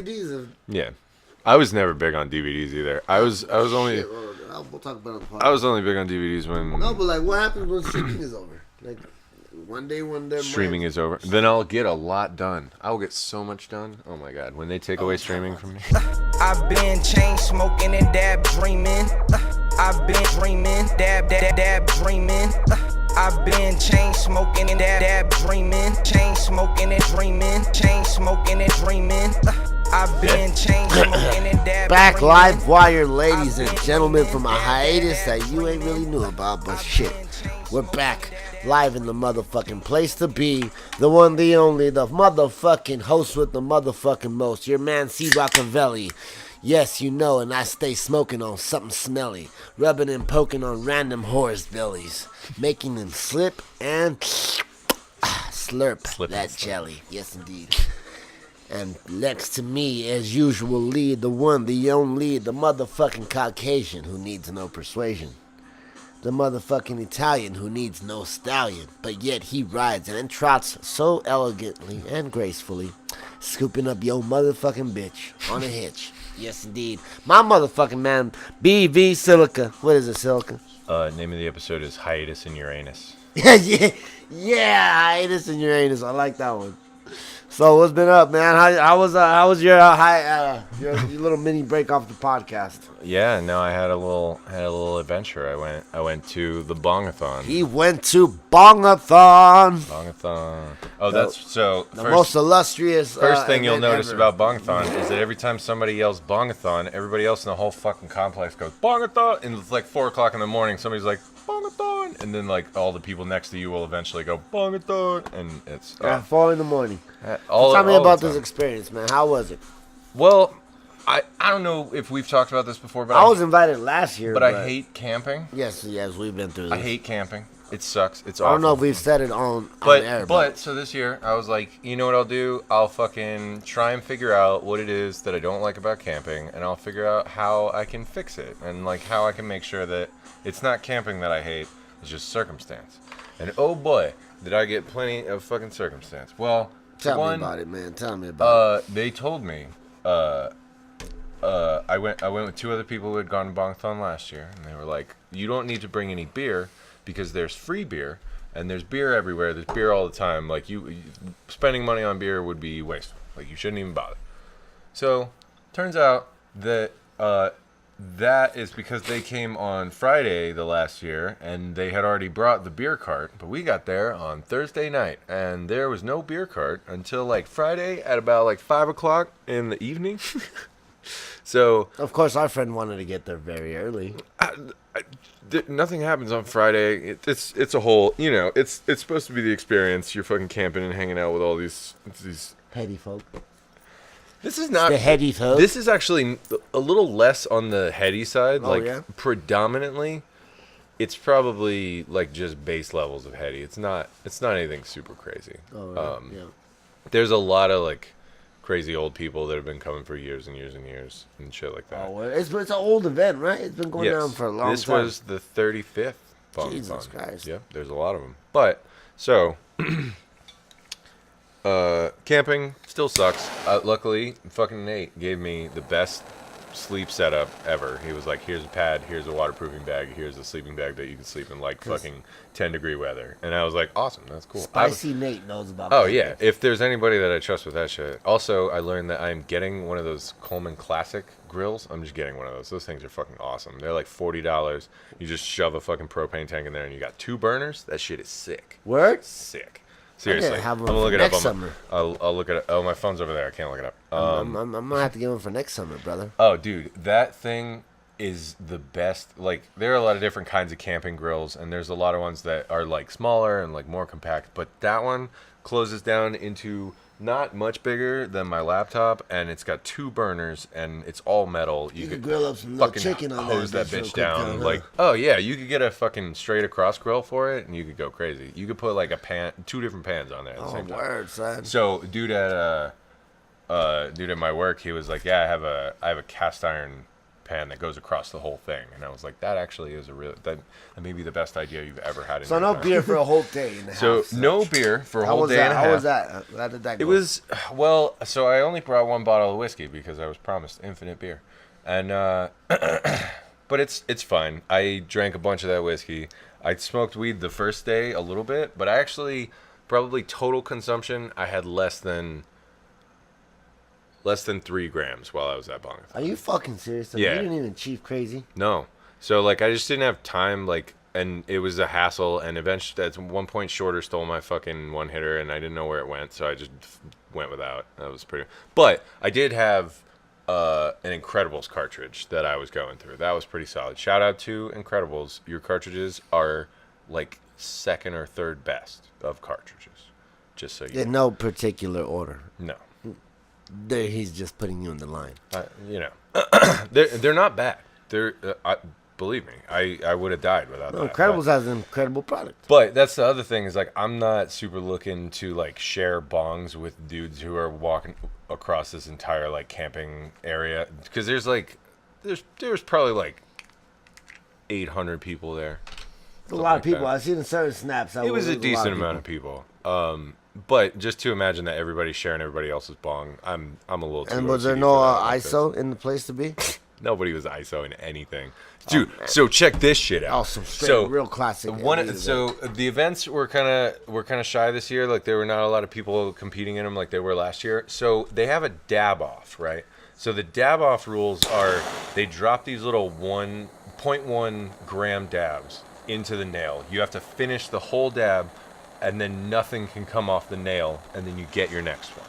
DVDs. Yeah. I was never big on DVDs either. I was only. Shit, we'll talk about it on the podcast. I was only big on DVDs when. No, but like, what happens when streaming is over? Like, one day when they're streaming is over, then I'll get a lot done. I'll get so much done. Oh my god, when they take away streaming from me. I've been chain smoking and dab dreaming. I've been dreaming, dab dreaming. I've been chain smoking and dab dreaming. Chain smoking and dreaming. Chain smoking and dreaming. I've been chain smoking and dab. Back live wire, ladies and gentlemen, from a hiatus that you ain't really knew about, but shit, we're back live in the motherfucking place to be. The one, the only, the motherfucking host with the motherfucking most. Your man C. Rockavelli. Yes, you know, and I stay smoking on something smelly, rubbing and poking on random whores' bellies, making them slip and slurp that jelly. Yes, indeed. And next to me, as usual, lead the one, the only, the motherfucking Caucasian who needs no persuasion. The motherfucking Italian who needs no stallion, but yet he rides and trots so elegantly and gracefully, scooping up your motherfucking bitch on a hitch. Yes, indeed. My motherfucking man, BV Silica. What is it, Silica? Name of the episode is Hiatus in Uranus. yeah, Hiatus in Uranus. I like that one. So what's been up, man? How was your little mini break off the podcast? Yeah, no, I had a little adventure. I went to the Bondathon. He went to Bondathon. Oh, that's so. The most illustrious. First thing you'll notice ever. about Bondathon is that every time somebody yells Bondathon, everybody else in the whole fucking complex goes Bondathon, and it's like 4:00 in the morning. Somebody's like Bondathon, and then like all the people next to you will eventually go Bondathon, and it's 4 in the morning. Tell me about this experience, man. How was it? Well, I don't know if we've talked about this before, but I was invited last year. But I hate camping. Yes, we've been through this. I hate camping. It sucks. It's awful. I don't know if we've said it on air. But so this year, I was like, you know what I'll do? I'll fucking try and figure out what it is that I don't like about camping, and I'll figure out how I can fix it, and like how I can make sure that it's not camping that I hate, it's just circumstance. And oh boy, did I get plenty of fucking circumstance. Well, tell me about it, man. Tell me about it. They told me, I went with 2 other people who had gone to Bondathon last year, and they were like, you don't need to bring any beer because there's free beer, and there's beer everywhere. There's beer all the time. Like you spending money on beer would be wasteful. Like you shouldn't even bother. So turns out that that is because they came on Friday the last year, and they had already brought the beer cart, but we got there on Thursday night, and there was no beer cart until like Friday at about like 5:00 in the evening. So of course our friend wanted to get there very early. Nothing happens on Friday. It's a whole, you know, it's supposed to be the experience. You're fucking camping and hanging out with all these heady folk. This is not the heady folk. This is actually a little less on the heady side. Oh, like yeah? Predominantly, it's probably like just base levels of heady. It's not anything super crazy. Oh, yeah. There's a lot of like crazy old people that have been coming for years and years and years and shit like that. Oh, it's an old event, right? It's been going down for a long time. This was the 35th Bondathon. Jesus Christ. Yep, there's a lot of them. But so camping still sucks. Luckily, fucking Nate gave me the best sleep setup ever. He was like, here's a pad, here's a waterproofing bag, here's a sleeping bag that you can sleep in like fucking 10-degree weather. And I was like, awesome, that's cool. Spicy Nate knows about Oh, yeah. If there's anybody that I trust with that shit. Also, I learned that I'm getting one of those Coleman Classic grills. I'm just getting one of those. Those things are fucking awesome. They're like $40. You just shove a fucking propane tank in there and you got 2 burners. That shit is sick. Word? Sick. Seriously. I'm gonna look it up. Summer. I'll look at it. Oh, my phone's over there. I can't look it up. I'm gonna have to get one for next summer, brother. Oh, dude, that thing is the best. Like, there are a lot of different kinds of camping grills, and there's a lot of ones that are like smaller and like more compact. But that one closes down into not much bigger than my laptop, and it's got 2 burners, and it's all metal. You could grill up some fucking chicken on hose that bitch down. Like, oh yeah, you could get a fucking straight across grill for it, and you could go crazy. You could put like a pan, 2 different pans on there at the same time. Word, son. So dude at my work, he was like, yeah, I have a cast iron pan that goes across the whole thing. And I was like, that actually is that may be the best idea you've ever had. In so no beer for a whole day in the house. So no beer for a whole day and a half. How was that? How did that go? It was, well, so I only brought 1 bottle of whiskey because I was promised infinite beer. And, but it's fine. I drank a bunch of that whiskey. I smoked weed the first day a little bit, but I actually, probably total consumption, I had less than 3 grams while I was at Bondathon. Are you fucking serious? Yeah. You didn't even chief crazy? No. So, like, I just didn't have time, like, and it was a hassle, and eventually, at one point, Shorter stole my fucking one-hitter, and I didn't know where it went, so I just went without. That was pretty... But I did have an Incredibles cartridge that I was going through. That was pretty solid. Shout out to Incredibles. Your cartridges are, like, second or third best of cartridges. Just so you know. In no particular order. No. He's just putting you in the line. You know, they're not bad. They're believe me, I would have died without that. Incredibles has an incredible product. But that's the other thing is like I'm not super looking to like share bongs with dudes who are walking across this entire like camping area because there's probably like 800 people there. A lot of people. I've seen certain snaps. It was a decent amount of people. But just to imagine that everybody's sharing everybody else's bong, I'm a little too. And was there no ISO in the place to be? Nobody was ISO in anything, dude. So check this shit out. Oh, some straight, real classic. So the events were kind of shy this year. Like there were not a lot of people competing in them like they were last year. So they have a dab off, right? So the dab off rules are they drop these little 1.1 gram dabs into the nail. You have to finish the whole dab. And then nothing can come off the nail, and then you get your next one.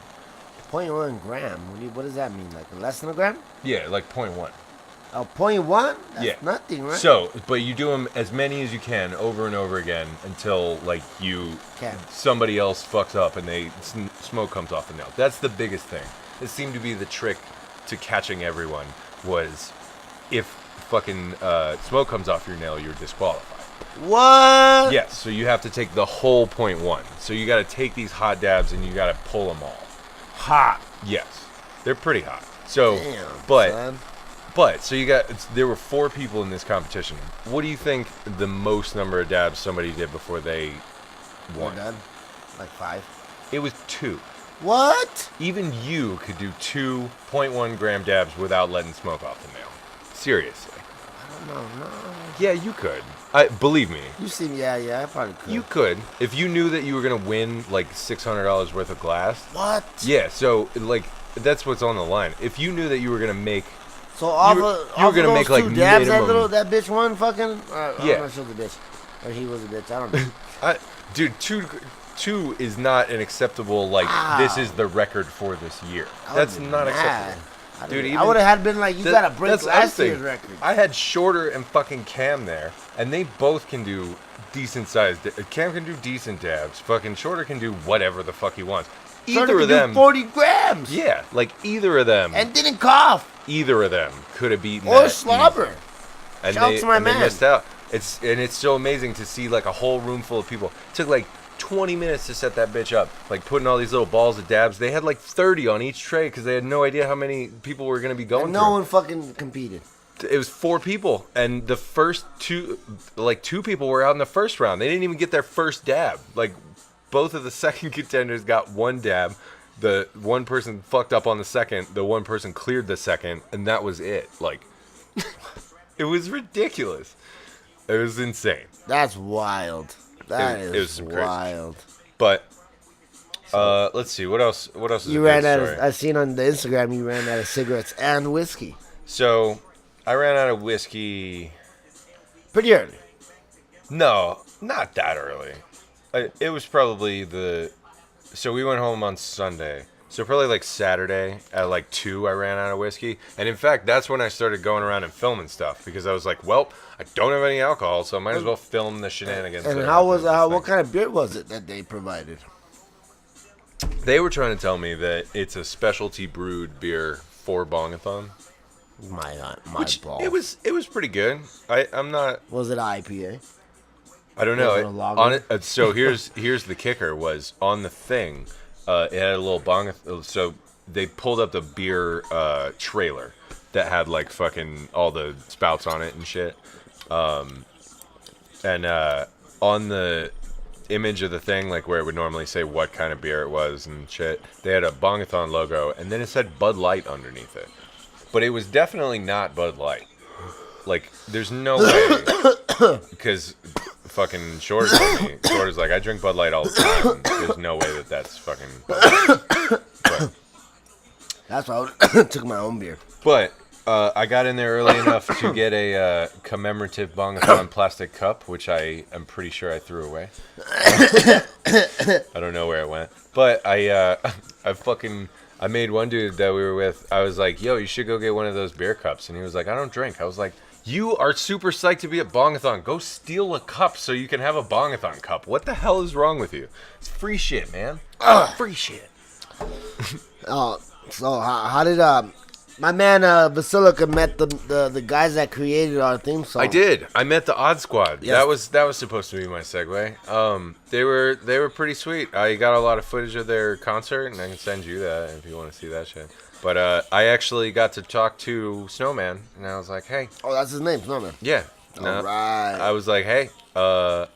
0.1 gram? What does that mean? Like less than a gram? Yeah, like 0.1. Oh, 0.1? That's yeah. Nothing, right? So, but you do them as many as you can over and over again until, like, somebody else fucks up and smoke comes off the nail. That's the biggest thing. It seemed to be the trick to catching everyone was if fucking smoke comes off your nail, you're disqualified. What? Yes, so you have to take the whole 0.1. So you got to take these hot dabs and you got to pull them all. Hot? Yes, they're pretty hot. So, damn, but so there were 4 people in this competition. What do you think the most number of dabs somebody did before they won? Done? Like 5? It was 2. What? Even you could do 2.1 gram dabs without letting smoke off the nail. Seriously. I don't know. No. Yeah, you could. Believe me. You see, yeah, I probably could. You could. If you knew that you were going to win, like, $600 worth of glass. What? Yeah, so, like, that's what's on the line. If you knew that you were going to make... So, off you were going to make, like, dabs, minimum... that bitch won fucking... yeah. I'm not sure the bitch. Or he was a bitch. I don't know. Dude, two is not an acceptable, like, this is the record for this year. That's not acceptable. Dude, I would have been like, you gotta break last year's record. I had Shorter and fucking Cam there, and they both can do decent sized. Cam can do decent dabs. Fucking Shorter can do whatever the fuck he wants. Either of them, 40 grams. Yeah, like either of them, and didn't cough. Either of them could have beaten or slobber. And Shout they, to my and man. They missed out. It's so amazing to see like a whole room full of people. It took like 20 minutes to set that bitch up, like putting all these little balls of dabs. They had like 30 on each tray because they had no idea how many people were going to be going and through. No one fucking competed. It was 4 people, and the first 2 people were out in the first round. They didn't even get their first dab. Like both of the second contenders got 1 dab. The one person fucked up on the second. The one person cleared the second, and that was it. Like it was ridiculous. It was insane. That's wild. That is wild. Crazy. But let's see what else. What else? You ran out of. I seen on the Instagram you ran out of cigarettes and whiskey. So I ran out of whiskey. Pretty early. No, not that early. It was probably So we went home on Sunday. So probably like Saturday at like 2 I ran out of whiskey. And in fact, that's when I started going around and filming stuff because I was like, well, I don't have any alcohol, so I might as well film the shenanigans. And what kind of beer was it that they provided? They were trying to tell me that it's a specialty brewed beer for Bondathon. My ball. It was pretty good. I'm not. Was it IPA? I don't know. So here's the kicker was on the thing. It had a little Bondathon. So they pulled up the beer trailer that had like fucking all the spouts on it and shit. And on the image of the thing, like where it would normally say what kind of beer it was and shit, they had a Bondathon logo, and then it said Bud Light underneath it. But it was definitely not Bud Light. Like, there's no way, because fucking Short is like, I drink Bud Light all the time. There's no way that that's fucking Bud Light. But, that's why I took my own beer. But I got in there early enough to get a commemorative Bondathon plastic cup, which I am pretty sure I threw away. I don't know where it went. But I made one dude that we were with, I was like, yo, you should go get one of those beer cups. And he was like, I don't drink. I was like, you are super psyched to be at Bondathon. Go steal a cup so you can have a Bondathon cup. What the hell is wrong with you? It's free shit, man. Free shit. So how did my man Basilica met the guys that created our theme song? I did. I met the Odd Squad. Yes. That was supposed to be my segue. They were pretty sweet. I got a lot of footage of their concert, and I can send you that if you want to see that shit. But I actually got to talk to Snowman, and I was like, hey. Oh, that's his name, Snowman. Yeah. All right. I was like, hey, I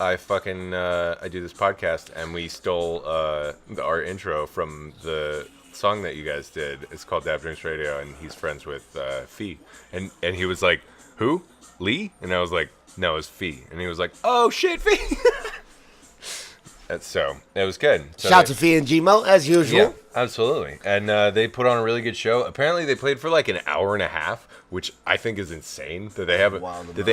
do this podcast, and we stole our intro from the song that you guys did. It's called Dab Drinks Radio, and he's friends with Fee. And he was like, who? Lee? And I was like, no, it's Fee. And he was like, oh shit, Fee. And so it was good. So shout to Fee and Gmo as usual. Yeah, absolutely. And they put on a really good show. Apparently they played for like an hour and a half, which I think is insane. That they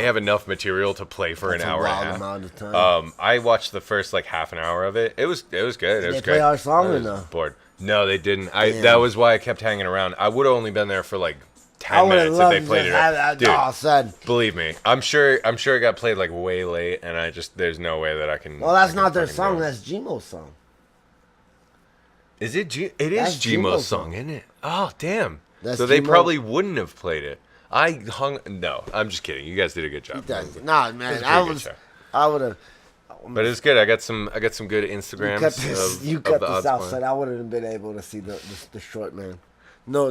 have enough material to play for an hour and a half. Amount of time. I watched the first like half an hour of it. It was good. It was Did they great. play our song I or was no? bored. No, they didn't. Damn. That was why I kept hanging around. I would have only been there for like 10 minutes if they played it. Dude, oh, son. believe me, I'm sure it got played like way late, and there's no way that I can. Well, that's I not can their fucking song. do it. That's Gmo's song. Is it? It That's is Gmo's Gmo's song, isn't it? Oh, damn. That's So they Gmo. probably wouldn't have played it. No, I'm just kidding. You guys did a good job. Nah, It man. was a pretty good show. I would have. But it's good. I got some good Instagrams. You of cut the this odds out, playing. son. I wouldn't have been able to see the short man. No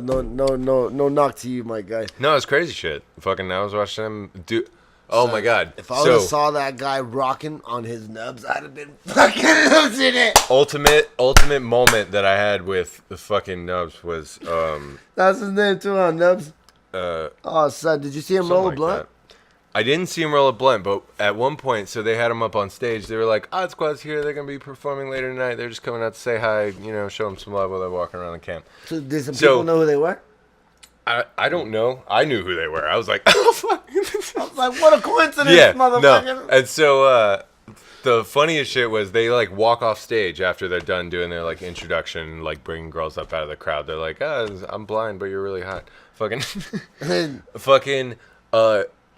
knock to you, my guy. No, it's crazy shit. Fucking, I was watching him do. Oh my god. If I would have saw that guy rocking on his nubs, I'd have been fucking losing it. Ultimate moment that I had with the fucking Nubs was That's his name too, huh, Nubs? Oh, son, did you see him roll a like blunt? that. I didn't see him roll a blunt, but at one point, so they had him up on stage. They were like, Odd Squad's here. They're going to be performing later tonight. They're just coming out to say hi, show them some love while they're walking around the camp. So did some people know who they were? I don't know. I knew who they were. I was like, oh, fuck. I was like, what a coincidence, Yeah, motherfucker. no. And so the funniest shit was they, like, walk off stage after they're done doing their, like, introduction, like, bringing girls up out of the crowd. They're like, I'm blind, but you're really hot. Fucking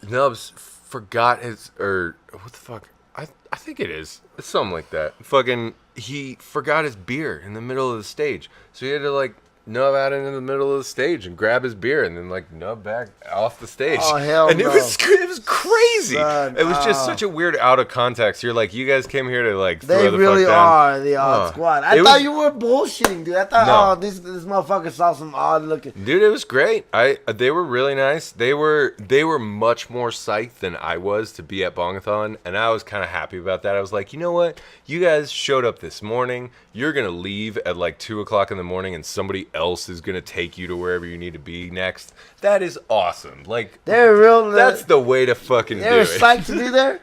Nubs forgot his, or what the fuck? I think it is. It's something like that. Fucking, he forgot his beer in the middle of the stage. So he had to, like, nub out into the middle of the stage and grab his beer and then, like, nub back off the stage. Oh, hell and no. it was crazy. Son, it was just such a weird out of context. You're like, you guys came here to, like, They throw the really fuck down. are the Odd Squad. I thought you were bullshitting, dude. I thought, this motherfucker saw some odd looking. Dude, it was great. They were really nice. They were much more psyched than I was to be at Bondathon, and I was kind of happy about that. I was like, you know what? You guys showed up this morning. You're gonna leave at like 2:00 in the morning, and somebody else is gonna take you to wherever you need to be next. That is awesome. Like, They're real. that's the way to fucking do They were it. psyched to be there.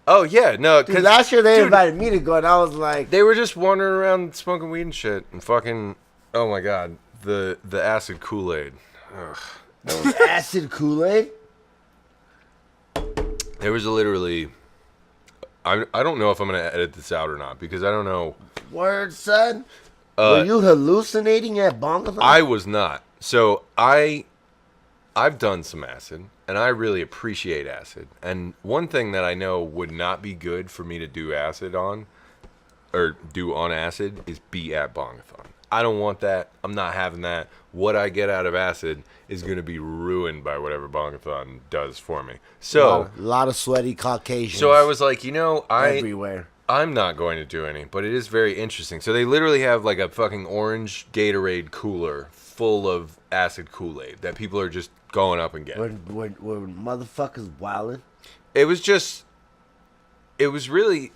Oh yeah, no. Dude, last year they invited me to go, and I was like, they were just wandering around smoking weed and shit, and fucking. Oh my god, the acid Kool-Aid. Ugh. acid Kool-Aid. There was literally. I don't know if I'm gonna edit this out or not because I don't know. Word, son. Were you hallucinating at Bondathon? I was not. So I've done some acid, and I really appreciate acid. And one thing that I know would not be good for me to do acid on, or do on acid, is be at Bondathon. I don't want that. I'm not having that. What I get out of acid is going to be ruined by whatever Bondathon does for me. So a lot of sweaty Caucasians. So I was like, everywhere. I'm not going to do any, but it is very interesting. So they literally have like a fucking orange Gatorade cooler full of acid Kool-Aid that people are just going up and getting. Were motherfuckers wildin'? It was really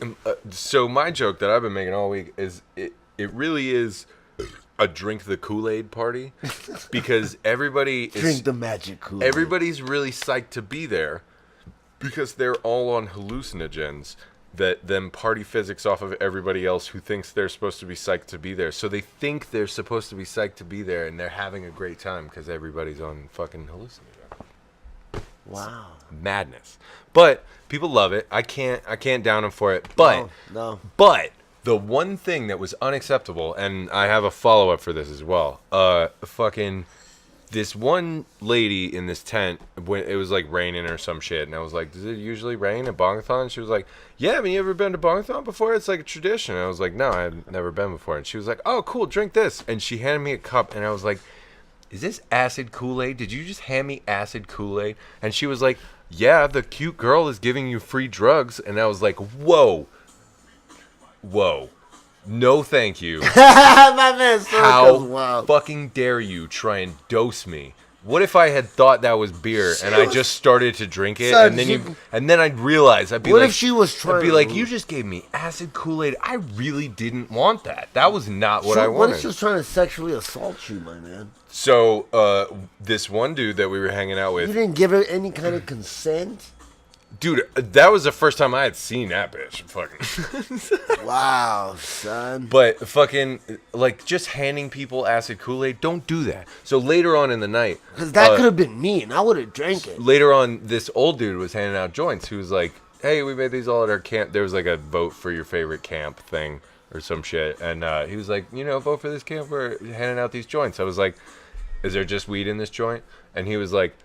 so my joke that I've been making all week is it really is a drink the Kool-Aid party because everybody is Drink the magic Kool-Aid. everybody's really psyched to be there because they're all on hallucinogens that then party physics off of everybody else who thinks they're supposed to be psyched to be there. So they think they're supposed to be psyched to be there and they're having a great time because everybody's on fucking hallucinogens. Wow. Madness. But people love it. I can't down them for it. But No. But the one thing that was unacceptable, and I have a follow-up for this as well. Fucking this one lady in this tent, when it was like raining or some shit, and I was like, does it usually rain at Bondathon? She was like, yeah, I mean, you ever been to Bondathon before? It's like a tradition. And I was like, no, I've never been before. And she was like, oh, cool, drink this. And she handed me a cup, and I was like, is this acid Kool-Aid? Did you just hand me acid Kool-Aid? And she was like, yeah, the cute girl is giving you free drugs. And I was like, whoa. No, thank you. My man, How fucking dare you try and dose me? What if I had thought that was beer and I just started to drink it, Son, and then I'd realize I'd be what like, if she was trying? I'd be like, you just gave me acid Kool-Aid. I really didn't want that. That was not what I wanted. What if she was trying to sexually assault you, my man? So, this one dude that we were hanging out with, You didn't give her any kind of consent. dude, that was the first time I had seen that bitch. Fucking. Wow, son. But fucking, like, just handing people acid Kool-Aid, don't do that. So later on in the night, Because that could have been me, and I would have drank it. later on, this old dude was handing out joints. He was like, hey, we made these all at our camp. There was like a vote for your favorite camp thing or some shit. And he was like, vote for this camp. We're handing out these joints. I was like, is there just weed in this joint? And he was like,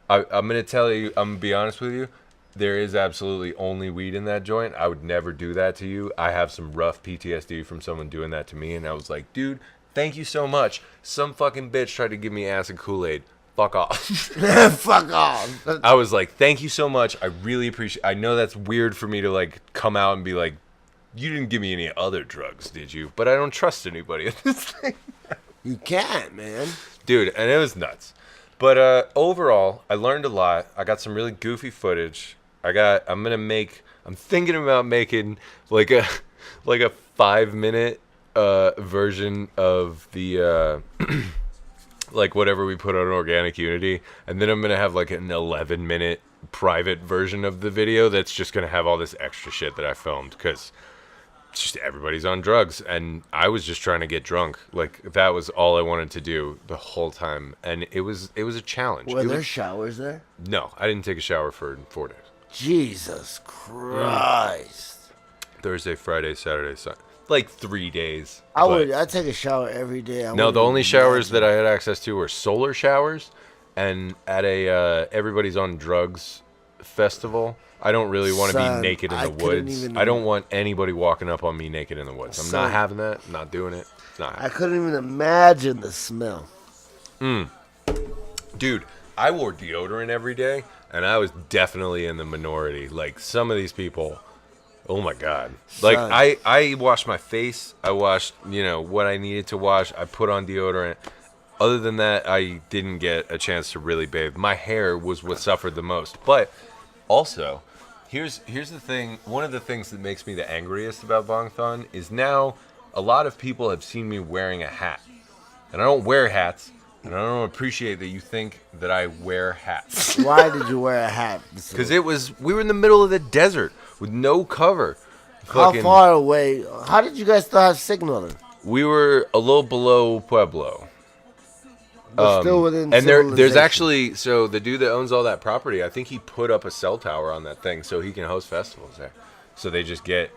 I'm going to tell you, I'm going to be honest with you. There is absolutely only weed in that joint. I would never do that to you. I have some rough PTSD from someone doing that to me. And I was like, dude, thank you so much. Some fucking bitch tried to give me acid Kool-Aid. Fuck off. Fuck off. I was like, thank you so much. I really appreciate I know that's weird for me to like come out and be like, you didn't give me any other drugs, did you? But I don't trust anybody at this thing. You can't, man. Dude, and it was nuts. But overall, I learned a lot. I got some really goofy footage. I'm thinking about making like a 5-minute version of the like whatever we put on Organic Unity, and then I'm gonna have like an 11-minute private version of the video that's just gonna have all this extra shit that I filmed because just everybody's on drugs, and I was just trying to get drunk. Like that was all I wanted to do the whole time, and it was a challenge. Were there showers there? No, I didn't take a shower for 4 days. Jesus Christ. Thursday, Friday, Saturday, Sunday. Like 3 days. I'd take a shower every day. No, the only showers that I had access to were solar showers, and at a Everybody's on Drugs festival. I don't really want to be naked in the woods. I don't want anybody walking up on me naked in the woods. I'm not having that. I'm not doing it. I couldn't even imagine the smell. Dude, I wore deodorant every day, and I was definitely in the minority. Like, some of these people, oh my God. Like, I washed my face. I washed, what I needed to wash. I put on deodorant. Other than that, I didn't get a chance to really bathe. My hair was what suffered the most. But also, here's the thing. One of the things that makes me the angriest about Bondathon is now a lot of people have seen me wearing a hat. And I don't wear hats. And I don't appreciate that you think that I wear hats. Why did you wear a hat? Because we were in the middle of the desert with no cover. How far away? How did you guys still have signal then? We were a little below Pueblo. But still within and there's actually, so the dude that owns all that property, I think he put up a cell tower on that thing so he can host festivals there. So they just get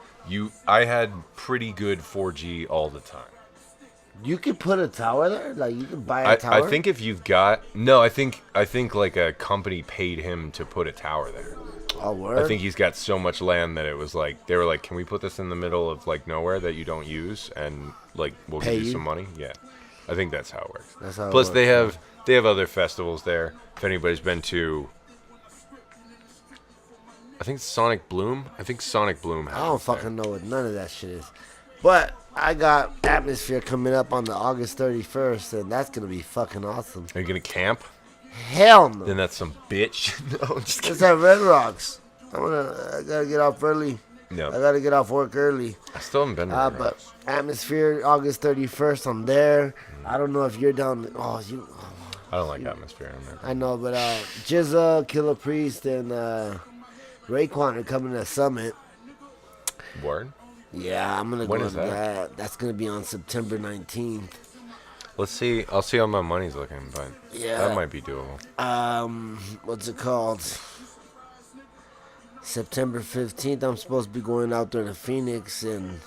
I had pretty good 4G all the time. You could put a tower there? Like, you could buy a tower? I think if you've got... No, I think like a company paid him to put a tower there. Oh, word? I think he's got so much land that it was like... They were like, can we put this in the middle of, like, nowhere that you don't use? And, like, we'll give you some money? Yeah. I think that's how it works. That's how Plus, it works, they have other festivals there. If anybody's been to... I think Sonic Bloom. I think Sonic Bloom has I don't fucking know what none of that shit is. But I got Atmosphere coming up on the August 31st, and that's gonna be fucking awesome. Are you gonna camp? Hell no. Then that's some bitch. No, I'm just kidding. It's at Red Rocks. I gotta get off early. No. I gotta get off work early. I still haven't been to Red But Rocks. Atmosphere, August 31st, I'm there. I don't know if you're down. I don't like Atmosphere. I know, but Jizza, Killer Priest, and Raekwon are coming to Summit. Word? Yeah, I'm gonna When go is to that. That's gonna be on September 19th. Let's see. I'll see how my money's looking, but Yeah. that might be doable. What's it called? September 15th, I'm supposed to be going out there to Phoenix and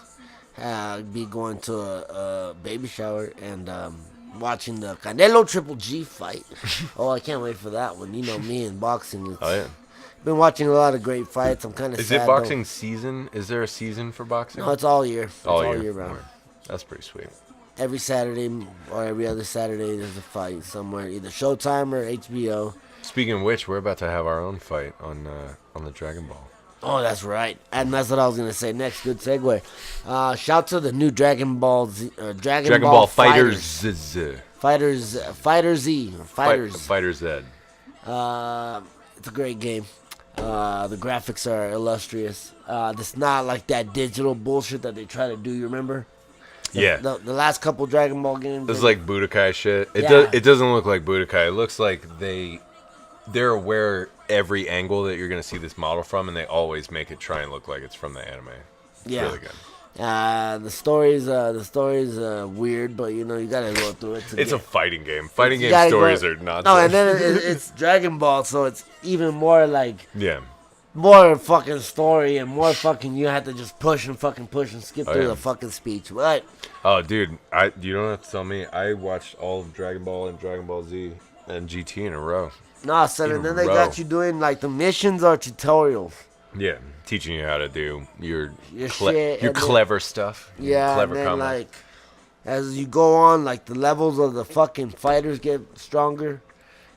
be going to a baby shower and watching the Canelo Triple G fight. Oh, I can't wait for that one. You know me in boxing. Oh, yeah. Been watching a lot of great fights. I'm kind of Is sad. it boxing season? Is there a season for boxing? No, it's all year. It's all all year. year round. Word. That's pretty sweet. Every Saturday or every other Saturday, there's a fight somewhere, either Showtime or HBO. Speaking of which, we're about to have our own fight on the Dragon Ball. Oh, that's right. And that's what I was going to say next. Good segue. Shout to the new Dragon Ball Z, Dragon Ball Fighters. Fighter Z. Fighter Z. It's a great game. The graphics are illustrious. It's not like that digital bullshit that they try to do. You remember? Yeah. The last couple Dragon Ball games. This is like Budokai shit. Yeah. It doesn't look like Budokai. It looks like they're aware every angle that you're going to see this model from, and they always make it try and look like it's from the anime. It's really good. The story's weird, but you gotta go through it. It's a fighting game. Fighting game gotta stories go- are not. No, and then it's Dragon Ball, so it's even more like yeah. more fucking story and more fucking. You have to just push and skip through yeah. the fucking speech. But Oh, dude, you don't have to tell me. I watched all of Dragon Ball and Dragon Ball Z and GT in a row. nah, son, In and a then they row. got you doing like the missions or tutorials. Yeah, teaching you how to do your shit, and then- clever stuff. your Yeah, clever and then combo. like as you go on, like the levels of the fucking fighters get stronger,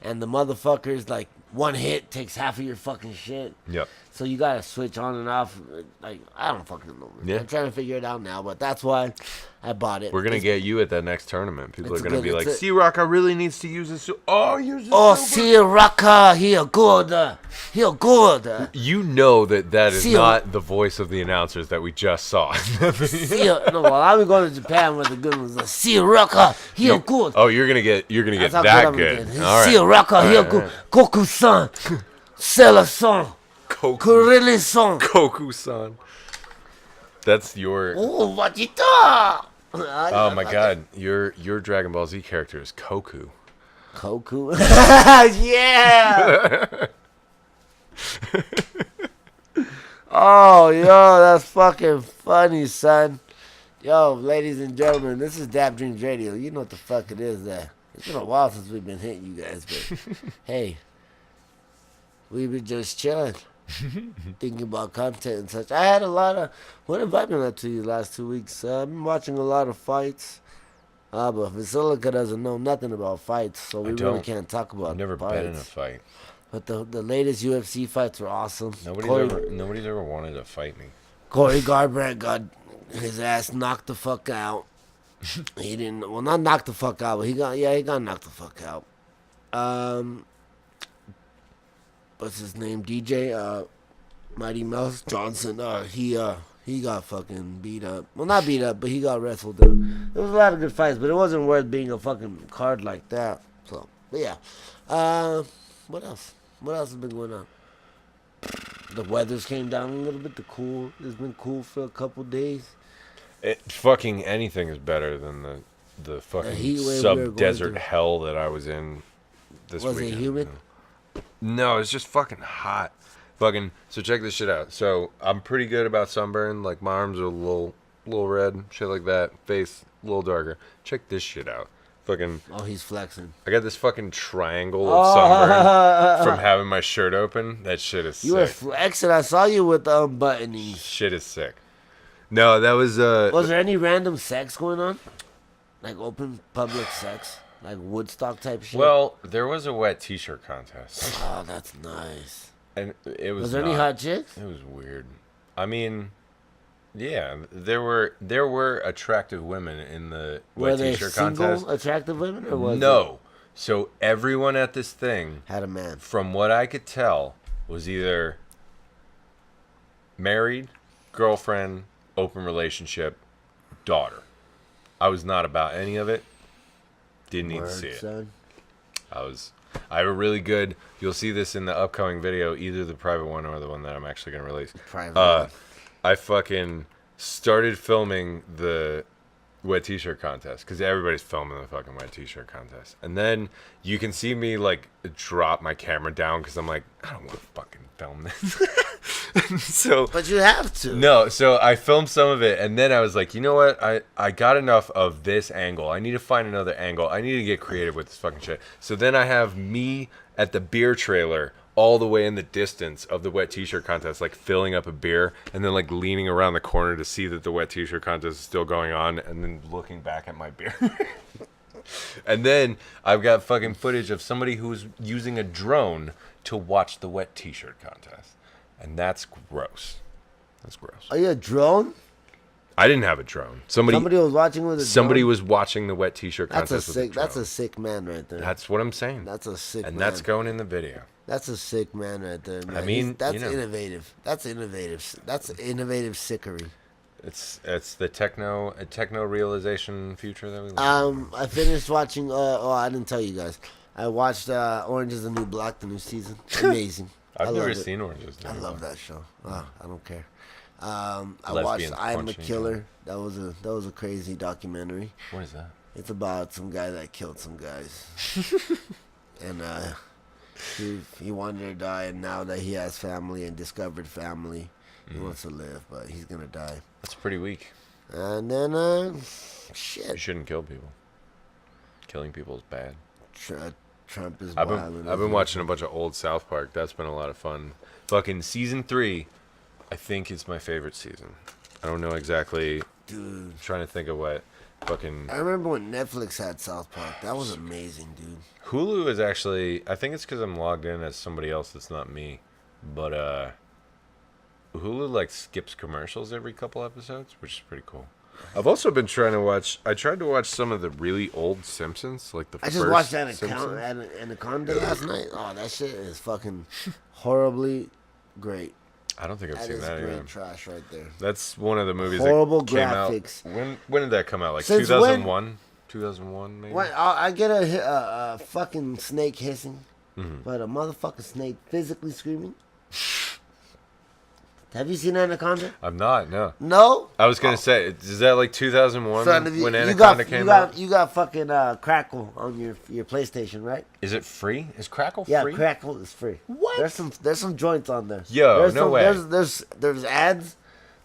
and the motherfuckers like one hit takes half of your fucking shit. Yep. So you gotta switch on and off. Like I don't fucking know. Yeah. I'm trying to figure it out now, but that's why I bought it. We're gonna get you at that next tournament. People are it's gonna good- be like, it's a- "C-Rock, I really needs to use this." Use this. Oh, super-" see Raka, he good. You know that is See- not the voice of the announcers that we just saw. No, well, I've been going to Japan with the good ones. See Raka, he good. Oh, you're gonna get That's how that I'm good. getting. All See right. Raka, he All right, good. all Goku-san, Sela-san, Kurili-san. Koku-san. That's your. Oh, Vegeta! Oh my God, your Dragon Ball Z character is Koku. Goku? Yeah! Oh, yo, that's fucking funny, son. Yo, ladies and gentlemen, this is Dap Dreams Radio. You know what the fuck it is there. It's been a while since we've been hitting you guys, but hey, we've been just chilling, thinking about content and such. I had a lot of, what have I been up to these last 2 weeks? I've been watching a lot of fights. But Vasilica doesn't know nothing about fights, so we really don't. can't talk about I've never fights. been in a fight. But the latest UFC fights were awesome. Nobody's ever wanted to fight me. Corey Garbrandt got his ass knocked the fuck out. He didn't, well, not knocked the fuck out, but he got knocked the fuck out. What's his name? DJ Mighty Mouse Johnson. He got fucking beat up. Well, not beat up, but he got wrestled up. There was a lot of good fights, but it wasn't worth being a fucking card like that. So, but yeah. What else? What else has been going on? The weather's came down a little bit. It's been cool for a couple days. Fucking anything is better than the fucking heat wave we were going sub-desert through. hell that I was in this Was it weekend. humid? No, it's just fucking hot. Fucking, so check this shit out. So I'm pretty good about sunburn. Like my arms are a little red, shit like that. Face a little darker. Check this shit out. Fucking, Oh, he's flexing. I got this fucking triangle of sunburn from having my shirt open. That shit is You were sick. flexing. I saw you with unbuttoning. Shit is sick. No, that was Was there any random sex going on? Like open public sex? Like Woodstock type shit? well, there was a wet t-shirt contest. Oh, that's nice. And it was. Was there any hot chicks? It was weird. I mean, yeah, there were attractive women in the wet t-shirt contest. Were they single attractive women, or was No. So everyone at this thing had a man. From what I could tell, was either married, girlfriend, open relationship, daughter. I was not about any of it. Didn't need to see it. Son. I have a really good. You'll see this in the upcoming video, either the private one or the one that I'm actually gonna release. Private one. I fucking started filming the wet t-shirt contest because everybody's filming the fucking wet t-shirt contest, and then you can see me like drop my camera down because I'm like, I don't want to fucking film this. So, but you have to. No, so I filmed some of it, and then I was like, you know what? I got enough of this angle. I need to find another angle. I need to get creative with this fucking shit. So then I have me at the beer trailer all the way in the distance of the wet t-shirt contest, like filling up a beer, and then like leaning around the corner to see that the wet t-shirt contest is still going on, and then looking back at my beer. And then I've got fucking footage of somebody who's using a drone to watch the wet t-shirt contest. And that's gross. That's gross. Are you a drone? I didn't have a drone. Somebody was watching with a drone? Somebody was watching the wet t-shirt contest with a drone. That's a sick man right there. That's what I'm saying. That's a sick man. And that's going in the video. That's a sick man right there, man. I mean, that's innovative. That's innovative. That's innovative sickery. It's the techno realization future that we live. I finished watching. I didn't tell you guys. I watched Orange Is the New Black, the new season. Amazing. I've never seen Orange Is the New Black. I love that show. I don't care. I Lesbians watched I Am a punching Killer. That was a crazy documentary. What is that? It's about some guy that killed some guys, and he wanted to die, and now that he has family and discovered family, he wants to live, but he's gonna die. That's pretty weak. And then shit. You shouldn't kill people. Killing people is bad. Trump is I've wild. been watching a bunch of old South Park. That's been a lot of fun. Fucking season 3, I think is my favorite season. I don't know exactly. Dude, I'm trying to think of what fucking. I remember when Netflix had South Park. That was amazing, dude. Hulu is actually. I think it's because I'm logged in as somebody else that's not me, but Hulu like skips commercials every couple episodes, which is pretty cool. I've also been trying to watch. I tried to watch some of the really old Simpsons, like the. I just watched Anaconda last night. Oh, that shit is fucking horribly great. I don't think I've seen that That is either. great trash right there. That's one of the movies Horrible that came graphics. out. When did that come out? Like Since 2001? 2001 maybe? What? I get a fucking snake hissing, but a motherfucking snake physically screaming. Have you seen Anaconda? I'm not, no. No? I was going to say, is that like 2001 Son, when Anaconda came out? You got fucking Crackle on your PlayStation, right? Is it free? Is Crackle free? Yeah, Crackle is free. What? There's some joints on there. Yo, no way. There's ads,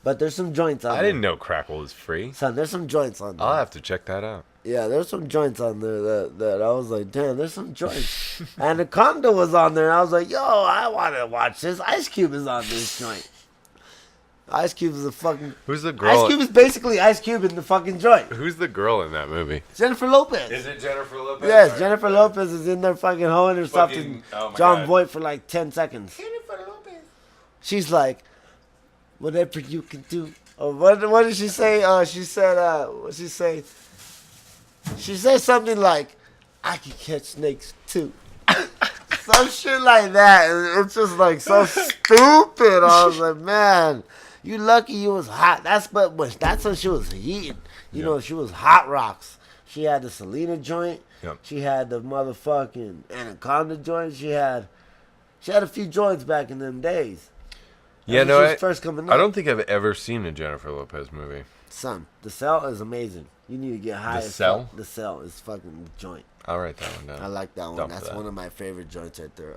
but there's some joints on there. I didn't know Crackle was free. Son, there's some joints on there. I'll have to check that out. Yeah, there's some joints on there that I was like, damn, there's some joints. Anaconda was on there, and I was like, yo, I want to watch this. Ice Cube is on this joint. Ice Cube is a fucking... Who's the girl? Ice Cube is basically Ice Cube in the fucking joint. Who's the girl in that movie? Jennifer Lopez. Is it Jennifer Lopez? Yes, Jennifer Lopez is in there fucking hoeing herself to oh John Voight for like 10 seconds. Jennifer Lopez. She's like, whatever you can do. Or what did she say? She said, what she say? She said something like, I can catch snakes too. Some shit like that. It's just like so stupid. I was like, man, you lucky you was hot. That's when she was heating. You know, she was hot rocks. She had the Selena joint. Yep. She had the motherfucking Anaconda joint. She had a few joints back in them days. Yeah, no, she was first coming up. I don't think I've ever seen a Jennifer Lopez movie. Son, The Cell is amazing. You need to get high. The Cell? The Cell is fucking joint. I'll write that one down. I like that one. Dump That's that. one of my favorite joints right there.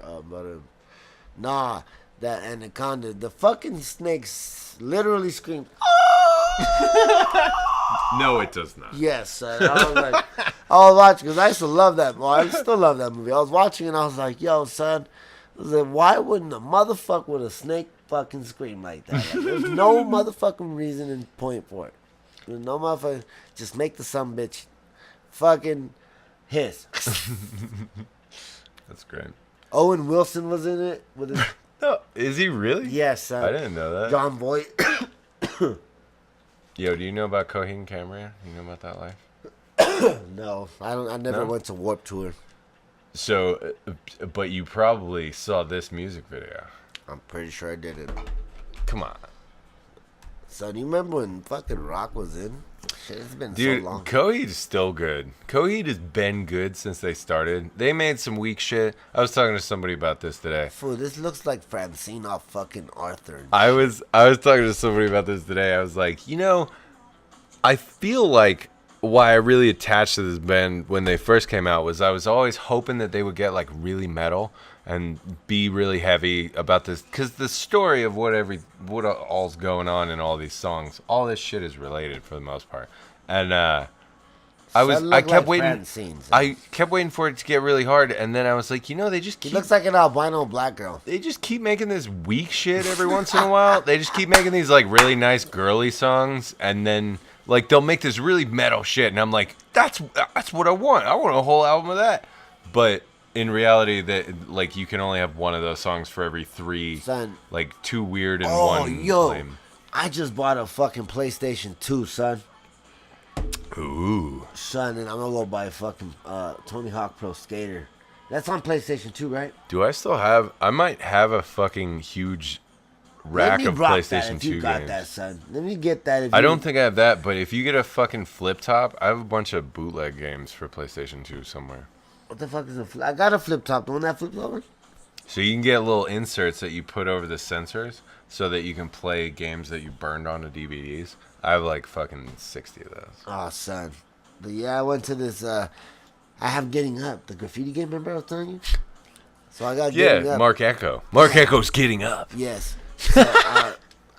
That Anaconda, the fucking snakes literally screamed. No, it does not. Yes, son. I was watching because I used to love that. Well, I still love that movie. I was watching and I was like, yo, son. I was like, why wouldn't a motherfucker with a snake fucking scream like that? Like, there's no motherfucking reason and point for it. There's no motherfucker. Just make the son bitch fucking hiss. That's great. Owen Wilson was in it with his Oh, is he really? Yes, I didn't know that. John Voight. Yo, do you know about Coheed and Cambria? You know about that life? No, I don't. I never went to Warped Tour. So, but you probably saw this music video. I'm pretty sure I didn't. Come on. So, do you remember when fucking Rock was in? Shit, it's been Dude, so long. Coheed is still good. Coheed has been good since they started. They made some weak shit. I was talking to somebody about this today. Fool, this looks like Francine off fucking Arthur. I was talking to somebody about this today. I was like, you know, I feel like why I really attached to this band when they first came out was I was always hoping that they would get like really metal and be really heavy about this, because the story of what all's going on in all these songs, all this shit is related for the most part. And I kept waiting. I kept waiting for it to get really hard, and then I was like, you know, they just keep. He looks like an albino black girl. They just keep making this weak shit every once in a while. They just keep making these like really nice girly songs, and then like they'll make this really metal shit, and I'm like, that's what I want. I want a whole album of that. But in reality, that like you can only have one of those songs for every three. Son. Like two weird and one lame. I just bought a fucking PlayStation 2, son. Ooh. Son, and I'm gonna go buy a fucking Tony Hawk Pro Skater. That's on PlayStation 2, right? Do I still have? I might have a fucking huge rack of PlayStation 2 you got games. that, son. Let me get that. I don't think I have that, but if you get a fucking flip top, I have a bunch of bootleg games for PlayStation 2 somewhere. What the fuck is a flip? I got a flip top. The one that flips over? So you can get little inserts that you put over the sensors so that you can play games that you burned onto DVDs. I have like fucking 60 of those. Oh, son. But yeah, I went to this, I have Getting Up, the graffiti game, remember I was telling you? So I got Getting Up. Mark Echo. Mark Echo's Getting Up. Yes. So,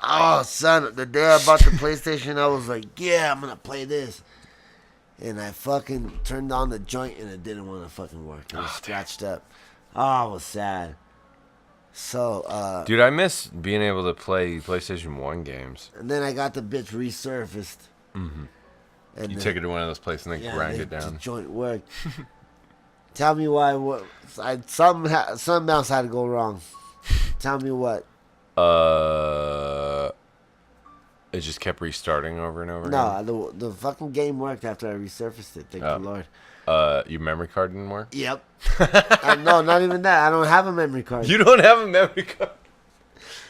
oh, son, the day I bought the PlayStation, I was like, yeah, I'm going to play this. And I fucking turned on the joint, and it didn't want to fucking work. It was scratched up. Oh, it was sad. So, dude, I miss being able to play PlayStation 1 games. And then I got the bitch resurfaced. Mm-hmm. And you take it to one of those places and they grind it down. The joint worked. Tell me why. Something else had to go wrong. Tell me what. It just kept restarting over and over again? No, the fucking game worked after I resurfaced it. Thank the Lord. Your memory card didn't work? Yep. No, not even that. I don't have a memory card. You don't have a memory card?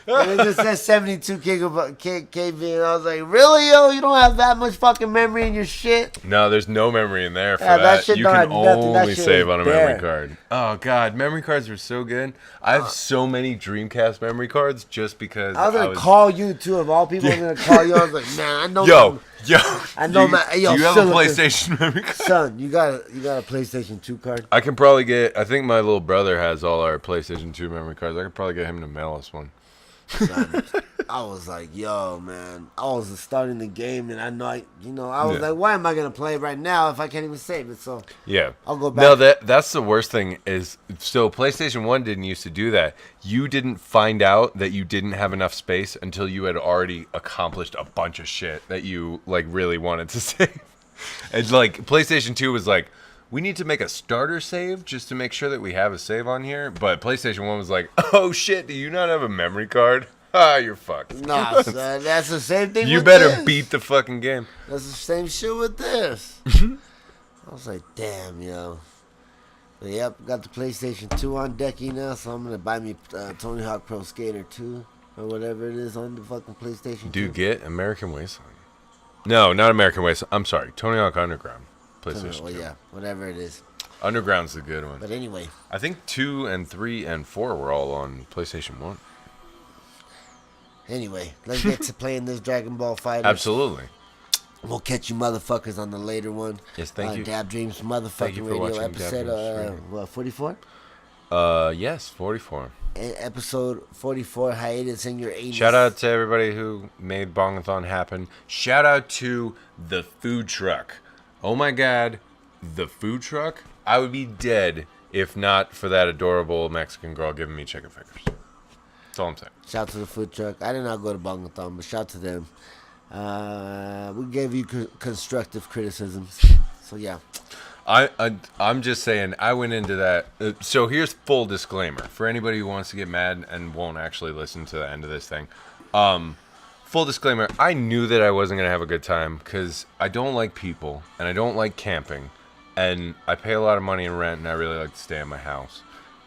And it just says 72 KB, and I was like, really, yo? You don't have that much fucking memory in your shit? No, there's no memory in there for that. that. Shit You don't can have nothing. That only shit save was on a there. memory card. Oh, God. Memory cards are so good. I have so many Dreamcast memory cards just because I was going to call you, too. Of all people, I'm going to call you. I was like, man, I know. Yo. I know, man. Yo, do you have a PlayStation memory card? Son, you got a PlayStation 2 card? I can probably get, I think my little brother has all our PlayStation 2 memory cards. I could probably get him to mail us one. Son, I was like, yo, man. I was starting the game, and I know, I was like, why am I going to play it right now if I can't even save it? So, yeah. I'll go back. No, that's the worst thing is, so PlayStation 1 didn't used to do that. You didn't find out that you didn't have enough space until you had already accomplished a bunch of shit that you, like, really wanted to save. And, like, PlayStation 2 was like, we need to make a starter save just to make sure that we have a save on here. But PlayStation 1 was like, oh, shit, do you not have a memory card? Ah, you're fucked. Nah, son, that's the same thing you with better this. beat the fucking game. That's the same shit with this. I was like, damn, yo. But yep, got the PlayStation 2 on decky now, so I'm going to buy me Tony Hawk Pro Skater 2 or whatever it is on the fucking PlayStation 2. Dude, get American Wasteland. No, not American Wasteland. I'm sorry, Tony Hawk Underground. PlayStation 2. Yeah, whatever it is. Underground's the good one. But anyway. I think 2 and 3 and 4 were all on PlayStation 1. Anyway, let's get to playing this Dragon Ball FighterZ. Absolutely. We'll catch you motherfuckers on the later one. Yes, thank you. Dab Dreams Motherfucking Radio episode 44? Yes, 44. Episode 44, Hiatus in Your 80s. Shout out to everybody who made Bondathon happen. Shout out to the food truck. Oh my God, the food truck? I would be dead if not for that adorable Mexican girl giving me chicken fingers. That's all I'm saying. Shout out to the food truck. I did not go to Bondathon, but shout out to them. We gave you constructive criticisms. So, yeah. I'm just saying, I went into that. So here's full disclaimer for anybody who wants to get mad and won't actually listen to the end of this thing. Full disclaimer, I knew that I wasn't going to have a good time because I don't like people and I don't like camping. And I pay a lot of money in rent and I really like to stay in my house.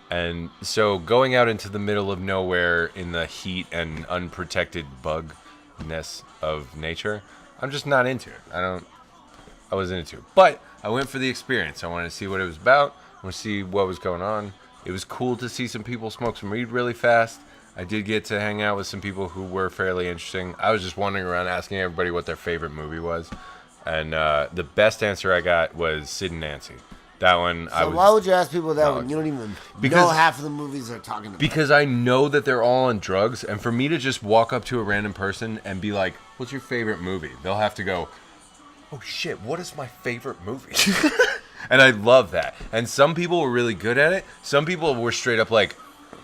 And so going out into the middle of nowhere in the heat and unprotected bugness of nature, I'm just not into it. I wasn't into it. But I went for the experience. I wanted to see what it was about. I wanted to see what was going on. It was cool to see some people smoke some weed really fast. I did get to hang out with some people who were fairly interesting. I was just wandering around asking everybody what their favorite movie was. And the best answer I got was Sid and Nancy. That one, so why would you ask people that when you don't even know half of the movies they're talking about? Because I know that they're all on drugs. And for me to just walk up to a random person and be like, what's your favorite movie? They'll have to go, oh shit, what is my favorite movie? And I love that. And some people were really good at it. Some people were straight up like,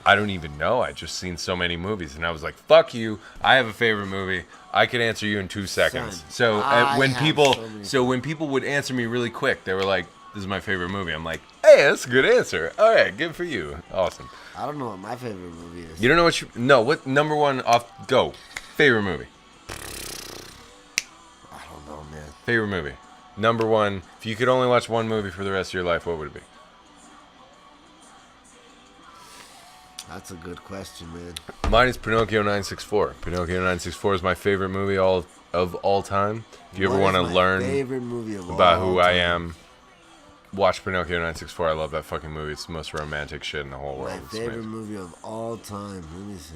I don't even know. I just seen so many movies. And I was like, fuck you. I have a favorite movie. I could answer you in 2 seconds. Son, so when people would answer me really quick, they were like, this is my favorite movie. I'm like, hey, that's a good answer. All right, good for you. Awesome. I don't know what my favorite movie is. You don't know what number one off, go. Favorite movie. I don't know, man. Favorite movie. Number one, if you could only watch one movie for the rest of your life, what would it be? That's a good question, man. Mine is Pinocchio 964. Pinocchio 964 is my favorite movie of all time. If you ever want to learn about who I am, watch Pinocchio 964. I love that fucking movie. It's the most romantic shit in the whole world. My favorite movie of all time. Let me see.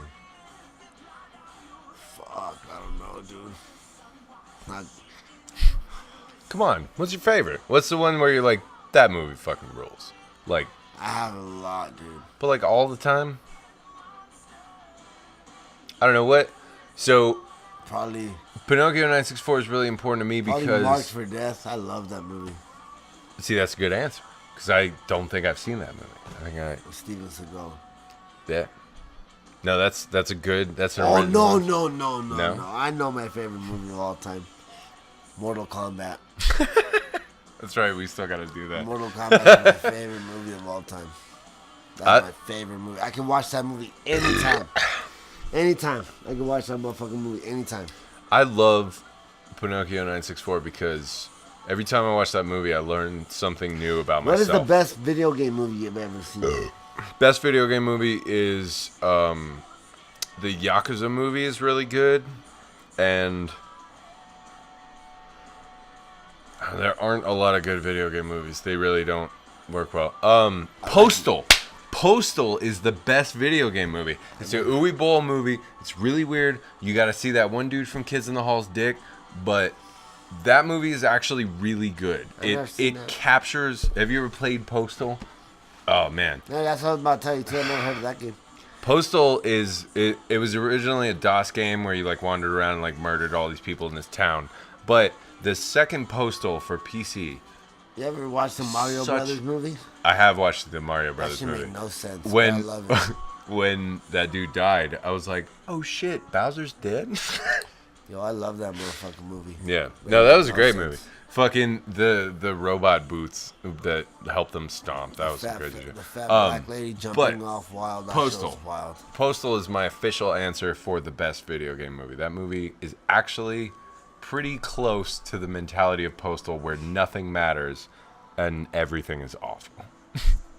Fuck, I don't know, dude. Come on, what's your favorite? What's the one where you're like, that movie fucking rules? Like, I have a lot, dude. But like all the time? I don't know what. So probably Pinocchio 964 is really important to me because Marked for Death. I love that movie. See, that's a good answer because I don't think I've seen that movie. I think Steven Seagal. Yeah. No, that's a good. That's an no. No. I know my favorite movie of all time. Mortal Kombat. That's right. We still got to do that. Mortal Kombat is my favorite movie of all time. That's my favorite movie. I can watch that movie anytime. Anytime. I can watch that motherfucking movie anytime. I love Pinocchio 964 because every time I watch that movie, I learn something new about myself. What is the best video game movie you've ever seen? Best video game movie is the Yakuza movie is really good, and there aren't a lot of good video game movies. They really don't work well. Postal. Postal is the best video game movie. It's a Uwe Boll movie. It's really weird. You got to see that one dude from Kids in the Hall's dick, but that movie is actually really good. It captures. Have you ever played Postal? Oh man. Yeah, that's what I was about to tell you too. I never heard of that game. Postal is it was originally a DOS game where you like wandered around and like murdered all these people in this town. But the second Postal for PC. You ever watched the Mario Brothers movie? I have watched the Mario Brothers movie. That shit made no sense. When I love it. when that dude died, I was like, "Oh shit, Bowser's dead." Yo, I love that motherfucking movie. Yeah, no, that was a great movie. Fucking the robot boots that helped them stomp. That was crazy. The fat black lady jumping off wild. That Postal. was wild. Postal is my official answer for the best video game movie. That movie is actually pretty close to the mentality of Postal, where nothing matters and everything is awful.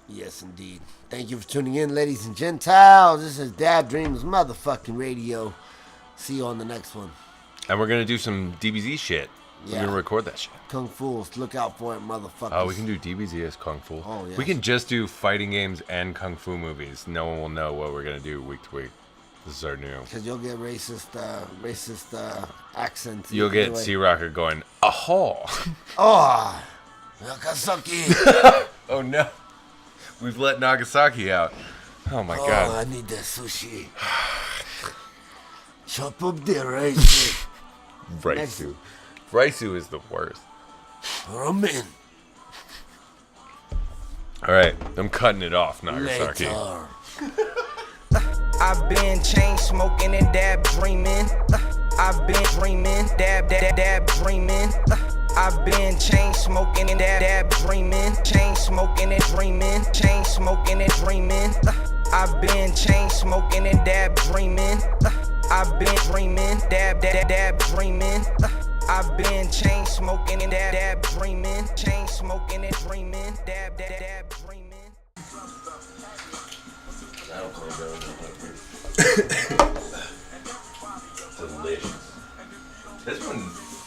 Yes, indeed. Thank you for tuning in, ladies and gentiles. This is Dad Dreams Motherfucking Radio. See you on the next one. And we're going to do some DBZ shit. Yeah. We're going to record that shit. Kung Fools, look out for it, motherfuckers. Oh, we can do DBZ as Kung Fu. Oh, yes. We can just do fighting games and Kung Fu movies. No one will know what we're going to do week to week. This is our new. Because you'll get racist accents. You'll get C-Rocker going, aha. Oh, Nagasaki. Oh, no. We've let Nagasaki out. Oh, my God. Oh, I need that sushi. Chop up the rice. Raisu. Raisu is the worst. Ramen. All right, I'm cutting it off, Nagasaki. Later. I've been chain smoking and dab dreaming. I've been dreaming, dab dreaming. I've been chain smoking and dab dreaming, chain smoking and dreaming, chain smoking and dreaming. I've been chain smoking and dab dreaming. I've been dreaming, dab dreaming. I've been chain smoking and dab dreaming, chain smoking and dreaming, dab dreaming. Delicious. This one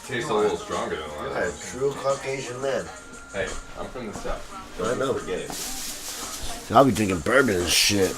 tastes a little stronger than the You're last a true Caucasian man. one. Hey, I'm from the South. I know. Don't forget it. I'll be drinking bourbon and shit.